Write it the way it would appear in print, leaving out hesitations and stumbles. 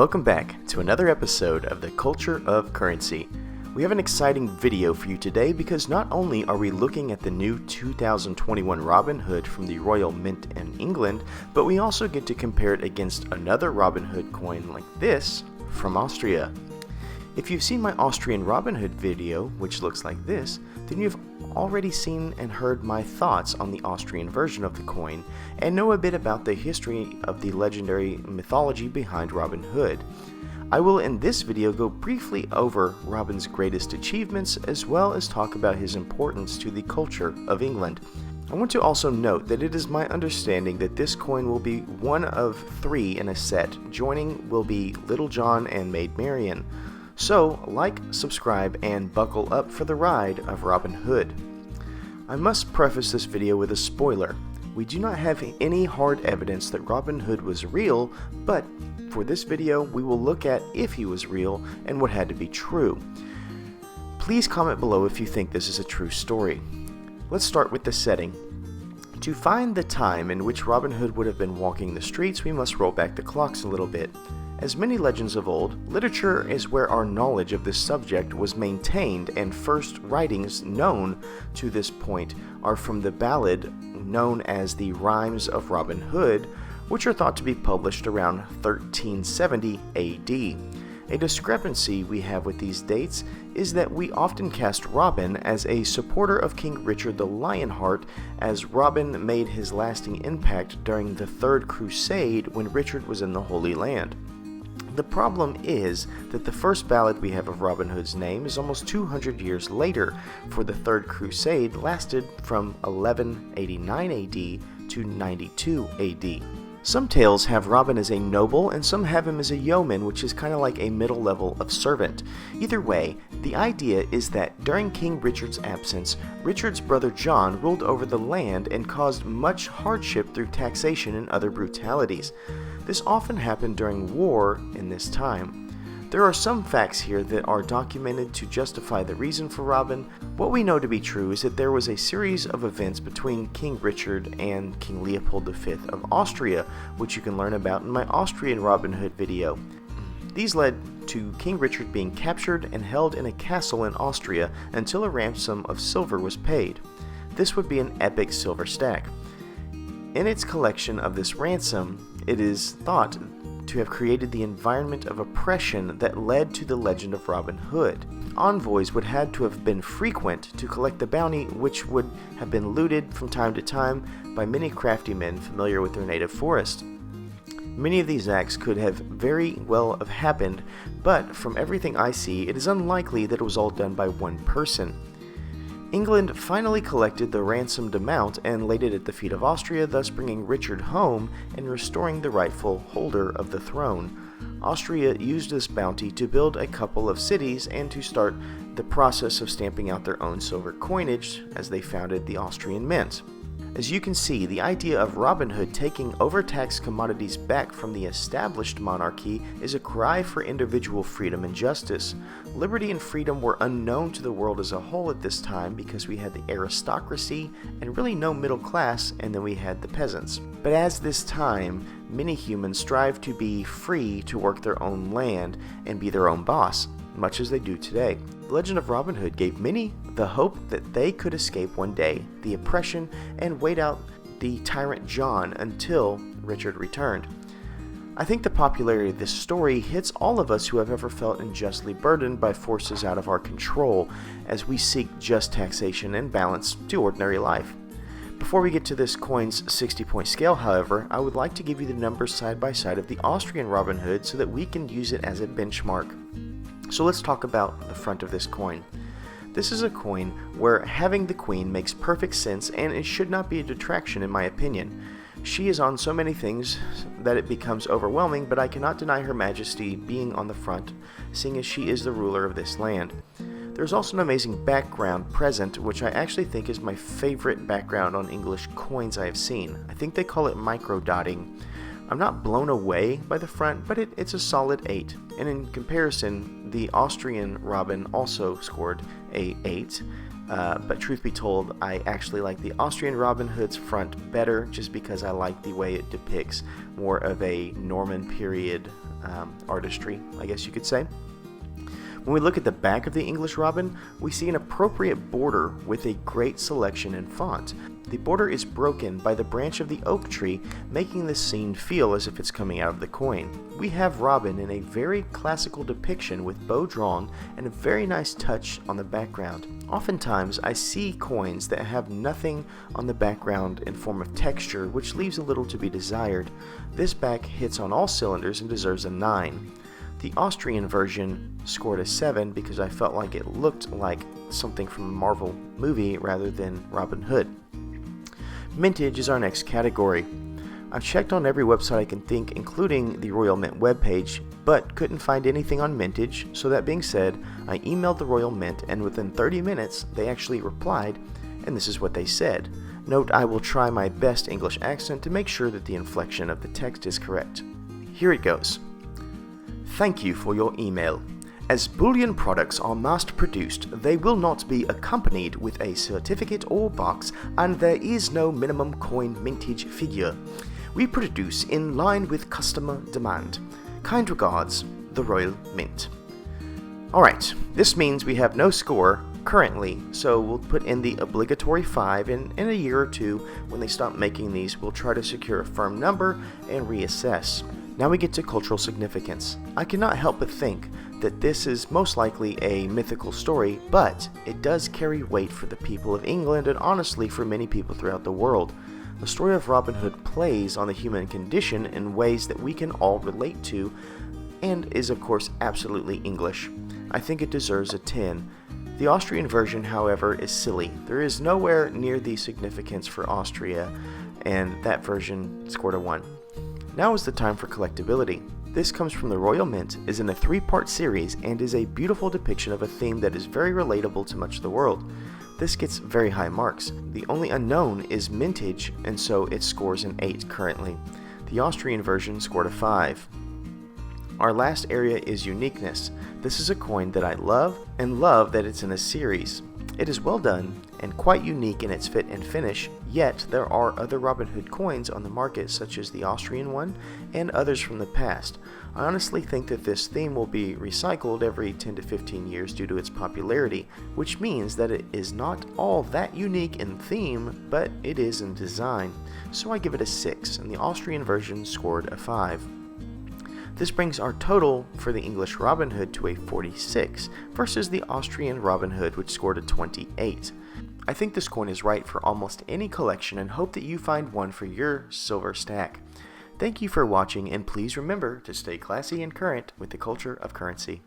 Welcome back to another episode of the Culture of Currency. We have an exciting video for you today because not only are we looking at the new 2021 Robin Hood from the Royal Mint in England, but we also get to compare it against another Robin Hood coin like this from Austria. If you've seen my Austrian Robin Hood video, which looks like this, then you've already seen and heard my thoughts on the Austrian version of the coin and know a bit about the history of the legendary mythology behind Robin Hood. I will in this video go briefly over Robin's greatest achievements as well as talk about his importance to the culture of England. I want to also note that it is my understanding that this coin will be one of three in a set. Joining will be Little John and Maid Marian. So, like, subscribe, and buckle up for the ride of Robin Hood. I must preface this video with a spoiler. We do not have any hard evidence that Robin Hood was real, but for this video we will look at if he was real and what had to be true. Please comment below if you think this is a true story. Let's start with the setting. To find the time in which Robin Hood would have been walking the streets, we must roll back the clocks a little bit. As many legends of old, literature is where our knowledge of this subject was maintained, and first writings known to this point are from the ballad known as the Rhymes of Robin Hood, which are thought to be published around 1370 AD. A discrepancy we have with these dates is that we often cast Robin as a supporter of King Richard the Lionheart, as Robin made his lasting impact during the Third Crusade when Richard was in the Holy Land. The problem is that the first ballad we have of Robin Hood's name is almost 200 years later, for the Third Crusade lasted from 1189 AD to 92 AD. Some tales have Robin as a noble and some have him as a yeoman, which is kind of like a middle level of servant. Either way, the idea is that during King Richard's absence, Richard's brother John ruled over the land and caused much hardship through taxation and other brutalities. This often happened during war in this time. There are some facts here that are documented to justify the reason for Robin. What we know to be true is that there was a series of events between King Richard and King Leopold V of Austria, which you can learn about in my Austrian Robin Hood video. These led to King Richard being captured and held in a castle in Austria until a ransom of silver was paid. This would be an epic silver stack. In its collection of this ransom, it is thought to have created the environment of oppression that led to the legend of Robin Hood. Envoys would have to have been frequent to collect the bounty, which would have been looted from time to time by many crafty men familiar with their native forest. Many of these acts could have very well have happened, but from everything I see, it is unlikely that it was all done by one person. England finally collected the ransomed amount and laid it at the feet of Austria, thus bringing Richard home and restoring the rightful holder of the throne. Austria used this bounty to build a couple of cities and to start the process of stamping out their own silver coinage as they founded the Austrian Mint. As you can see, the idea of Robin Hood taking overtaxed commodities back from the established monarchy is a cry for individual freedom and justice. Liberty and freedom were unknown to the world as a whole at this time because we had the aristocracy and really no middle class, and then we had the peasants. But as this time, many humans strive to be free to work their own land and be their own boss, much as they do today. The legend of Robin Hood gave many the hope that they could escape one day the oppression and wait out the tyrant John until Richard returned. I think the popularity of this story hits all of us who have ever felt unjustly burdened by forces out of our control as we seek just taxation and balance to ordinary life. Before we get to this coin's 60-point scale, however, I would like to give you the numbers side by side of the Austrian Robin Hood so that we can use it as a benchmark. So let's talk about the front of this coin. This is a coin where having the Queen makes perfect sense, and it should not be a detraction in my opinion. She is on so many things that it becomes overwhelming, but I cannot deny Her Majesty being on the front, seeing as she is the ruler of this land. There's also an amazing background present, which I actually think is my favorite background on English coins I have seen. I think they call it microdotting. I'm not blown away by the front, but it's a solid 8. And in comparison, the Austrian Robin also scored a 8. But truth be told, I actually like the Austrian Robin Hood's front better just because I like the way it depicts more of a Norman period artistry, I guess you could say. When we look at the back of the English Robin, we see an appropriate border with a great selection in font. The border is broken by the branch of the oak tree, making the scene feel as if it's coming out of the coin. We have Robin in a very classical depiction with bow drawn and a very nice touch on the background. Oftentimes, I see coins that have nothing on the background in form of texture, which leaves a little to be desired. This back hits on all cylinders and deserves a 9. The Austrian version scored a 7 because I felt like it looked like something from a Marvel movie rather than Robin Hood. Mintage is our next category. I've checked on every website I can think, including the Royal Mint webpage, but couldn't find anything on mintage, so that being said, I emailed the Royal Mint and within 30 minutes they actually replied, and this is what they said. Note, I will try my best English accent to make sure that the inflection of the text is correct. Here it goes. Thank you for your email. As bullion products are mass-produced, they will not be accompanied with a certificate or box, and there is no minimum coin mintage figure. We produce in line with customer demand. Kind regards, the Royal Mint. Alright, this means we have no score currently, so we'll put in the obligatory 5, and in a year or two, when they stop making these, we'll try to secure a firm number and reassess. Now we get to cultural significance. I cannot help but think that this is most likely a mythical story, but it does carry weight for the people of England and honestly for many people throughout the world. The story of Robin Hood plays on the human condition in ways that we can all relate to and is of course absolutely English. I think it deserves a 10. The Austrian version, however, is silly. There is nowhere near the significance for Austria, and that version scored a 1. Now is the time for collectability. This comes from the Royal Mint, is in a 3-part series, and is a beautiful depiction of a theme that is very relatable to much of the world. This gets very high marks. The only unknown is mintage, and so it scores an 8 currently. The Austrian version scored a 5. Our last area is Uniqueness. This is a coin that I love, and love that it's in a series. It is well done and quite unique in its fit and finish, yet there are other Robin Hood coins on the market such as the Austrian one and others from the past. I honestly think that this theme will be recycled every 10 to 15 years due to its popularity, which means that it is not all that unique in theme, but it is in design. So I give it a 6, and the Austrian version scored a 5. This brings our total for the English Robin Hood to a 46 versus the Austrian Robin Hood, which scored a 28. I think this coin is right for almost any collection and hope that you find one for your silver stack. Thank you for watching, and please remember to stay classy and current with the culture of currency.